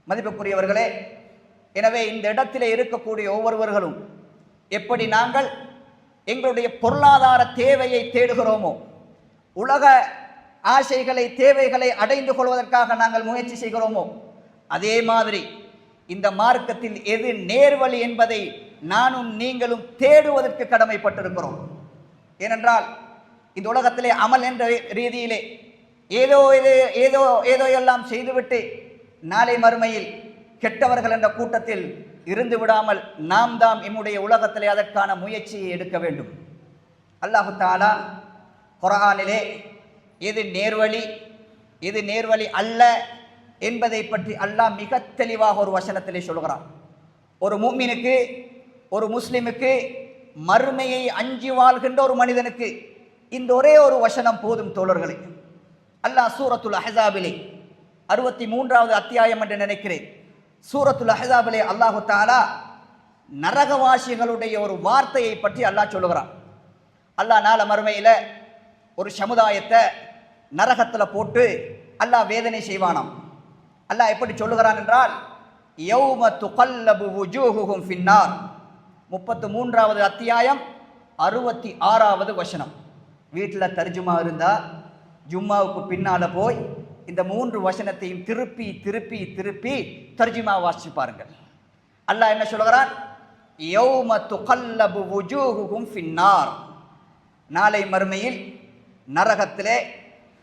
மதிப்புக்குரியவர்களே, எனவே இந்த இடத்திலே இருக்கக்கூடிய ஒவ்வொருவர்களும் எப்படி நாங்கள் எங்களுடைய பொருளாதார தேவையை தேடுகிறோமோ, உலக ஆசைகளை தேவைகளை அடைந்து கொள்வதற்காக நாங்கள் முயற்சி செய்கிறோமோ, அதே மாதிரி இந்த மார்க்கத்தில் எது நேர்வழி என்பதை நானும் நீங்களும் தேடுவதற்கு கடமைப்பட்டிருக்கிறோம். ஏனென்றால் இந்த உலகத்திலே அமல் என்ற ரீதியிலே ஏதோ ஏதோ ஏதோ எல்லாம் செய்துவிட்டு நாளை மறுமையில் கெட்டவர்கள் என்ற கூட்டத்தில் இருந்து விடாமல் நாம் தாம் நம்முடைய உலகத்திலே அதற்கான முயற்சியை எடுக்க வேண்டும். அல்லாஹு தஆலா குர்ஆனிலே எது நேர்வழி எது நேர்வழி அல்ல என்பதை பற்றி அல்லாஹ் மிக தெளிவாக ஒரு வசனத்திலே சொல்கிறான். ஒரு முஃமினுக்கு, ஒரு முஸ்லிமுக்கு, மறுமையை அஞ்சி வாழ்கின்ற ஒரு மனிதனுக்கு இந்த ஒரே ஒரு வசனம் போதும் தோழர்களே. அல்லாஹ் சூரத்துல் அஹ்ஸாபிலே 63வது அத்தியாயம் என்று நினைக்கிறேன், சூரத்துல் அஹ்ஸாபிலே அல்லாஹு தஆலா நரகவாசிகளுடைய ஒரு வார்த்தையை பற்றி அல்லாஹ் சொல்லுகிறான். அல்லாஹ் நாள மறுமையில் ஒரு சமுதாயத்தை நரகத்தில் போட்டு அல்லாஹ் வேதனை செய்வானாம். அல்லாஹ் எப்படி சொல்லுகிறான் என்றால், யௌம துகல்லபு வுஜூஹுஹும் ஃபின்னார், 33வது அத்தியாயம் 66வது வசனம். வீட்டில் தர்ஜுமா இருந்தால் ஜும்மாவுக்கு பின்னால் போய் இந்த 3 வசனத்தையும் திருப்பி திருப்பி திருப்பி தர்ஜுமா வாசிச்சு பாருங்கள். அல்லாஹ் என்ன சொல்லுகிறான், யௌம துகல்லபு வுஜூஹுஹும் ஃபின்னார், நாளை மறுமையில் நரகத்திலே,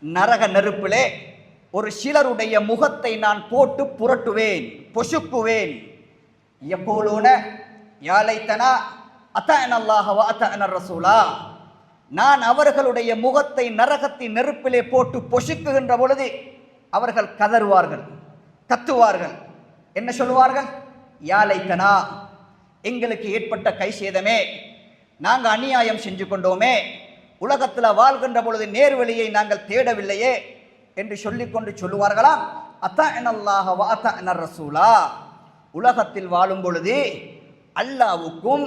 நரக நெருப்பிலே ஒரு சிலருடைய முகத்தை நான் போட்டு புரட்டுவேன், பொசுக்குவேன். யகூலூன யா லைத்தனா அத்தஅனா அல்லாஹ வ அத்தஅனா ரசூலா, நான் அவர்களுடைய முகத்தை நரகத்தின் நெருப்பிலே போட்டு பொசுக்குகின்ற பொழுது அவர்கள் கதறுவார்கள், கத்துவார்கள். என்ன சொல்லுவார்கள்? யா லைத்தனா, எங்களுக்கு ஏற்பட்ட கை சேதமே, நாங்கள் அநியாயம் செஞ்சு கொண்டோமே, உலகத்தில் வாழ்கின்ற பொழுது நேர்வழியை நாங்கள் தேடவில்லையே என்று சொல்லிக்கொண்டு சொல்லுவார்களாம். அத்தஅனா அல்லாஹ வ அத்தஅனா ரசூலா, உலகத்தில் வாழும் பொழுது அல்லாஹ்வுக்கும்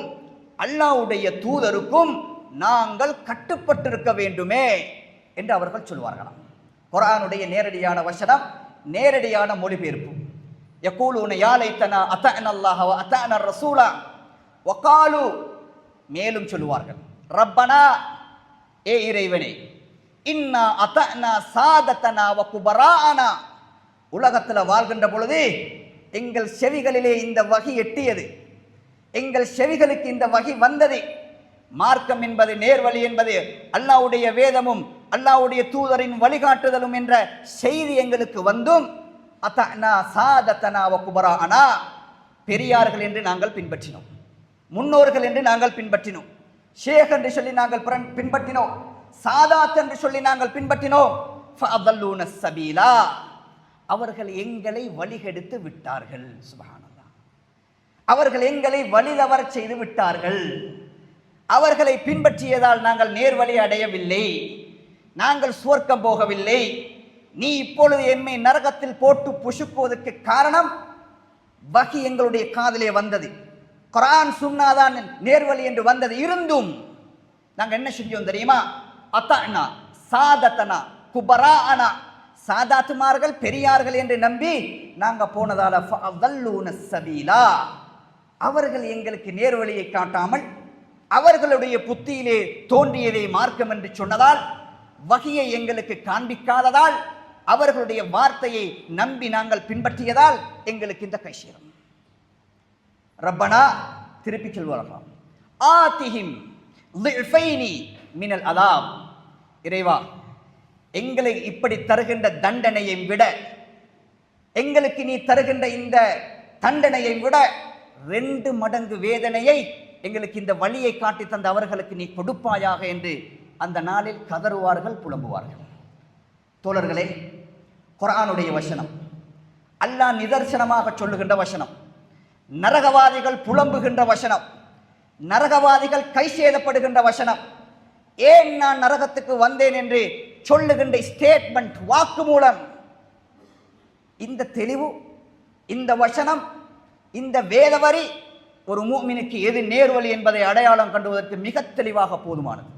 அல்லாஹ்வுடைய தூதருக்கும் நாங்கள் கட்டுப்பட்டிருக்க வேண்டுமே என்று அவர்கள் சொல்வார்களாம். குர்ஆனுடைய நேரடியான வசனம், நேரடியான மொழிபெயர்ப்பு. யகூலூன யா லைத்தனா அத்தஅனா அல்லாஹ வ அத்தஅனா ரசூலா வகாலு, மேலும் சொல்லுவார்கள், ரப்பனா, ஏ இறைவனே, இன்னா அத்தஅனா சாதத்தனா வ குபராஅனா, உலகத்தில் வாழ்கின்ற பொழுது எங்கள் செவிகளிலே இந்த வகி எட்டியது, எங்கள் செவிகளுக்கு இந்த வகி வந்தது. மார்க்கம் என்பது, நேர்வழி என்பது அல்லாஹ்வுடைய வேதமும் அல்லாஹ்வுடைய தூதரின் வழிகாட்டுதலும் என்ற செய்தி எங்களுக்கு வந்தும் அத்தஅனா சாதத்தனா வ குபராஅனா, பெரியார்கள் என்று நாங்கள் பின்பற்றினோம், முன்னோர்கள் என்று நாங்கள் பின்பற்றினோம், ஷேக் என்று சொல்லி நாங்கள் பின்பற்றினோம், சாதாத் என்று சொல்லி நாங்கள் பின்பற்றினோம். ஃபஅதல்லூன ஸபீலா, அவர்கள் எங்களை வழிகெடுத்து விட்டார்கள். சுப்ஹானல்லாஹ், அவர்கள் எங்களை வழிதவற செய்து விட்டார்கள். அவர்களை பின்பற்றியதால் நாங்கள் நேர்வழி அடையவில்லை, நாங்கள் சுவர்க்கம் போகவில்லை. நீ இப்பொழுது எம்மை நரகத்தில் போட்டு புசுக்குவதற்கு காரணம் வஹி எங்களுடைய காதிலே வந்தது, குர்ஆன் சுன்னாதான் நேர்வழி என்று வந்தது. இருந்தும் நாங்கள் என்ன செஞ்சோம் தெரியுமா? அத்தஅனா சாதத்தனா குபராஅனா, சாதாத்துமார்கள் பெரியார்கள் என்று நம்பி நாங்கள் போனதால ஃபஅதல்லூன ஸபீலா, அவர்கள் எங்களுக்கு நேர்வழியை காட்டாமல் அவர்களுடைய புத்தியிலே தோன்றியதை மார்க்கம் என்று சொன்னதால், வஹியை எங்களுக்கு காண்பிக்காததால், அவர்களுடைய வார்த்தையை நம்பி நாங்கள் பின்பற்றியதால் எங்களுக்கு இந்த கைசேதம். ரப்பனா, திருப்பி சொல்வார்களாம், ஆதிஹிம் லிஃபைனி மினல் அதாப், இறைவா, எங்களை இப்படி தருகின்ற தண்டனையை விட, எங்களுக்கு நீ தருகின்ற இந்த தண்டனையை விட 2 மடங்கு வேதனையை எங்களுக்கு இந்த வழியை காட்டி தந்த அவர்களுக்கு நீ கொடுப்பாயாக என்று அந்த நாளில் கதறுவார்கள், புலம்புவார்கள். தோழர்களே, குர்ஆனுடைய வசனம், அல்லாஹ் நிதர்சனமாக சொல்லுகின்ற வசனம், நரகவாதிகள் புலம்புகின்ற வசனம், நரகவாதிகள் கை சேதப்படுகின்ற வசனம், ஏன் நான் நரகத்துக்கு வந்தேன் என்று சொல்லுகின்ற ஸ்டேட்மெண்ட், வாக்குமூலம். இந்த தெளிவு, இந்த வசனம், இந்த வேதவரி ஒரு முஃமினுக்கு எது நேர்வழி என்பதை அடையாளம் கண்டுவதற்கு மிக தெளிவாக போதுமானது.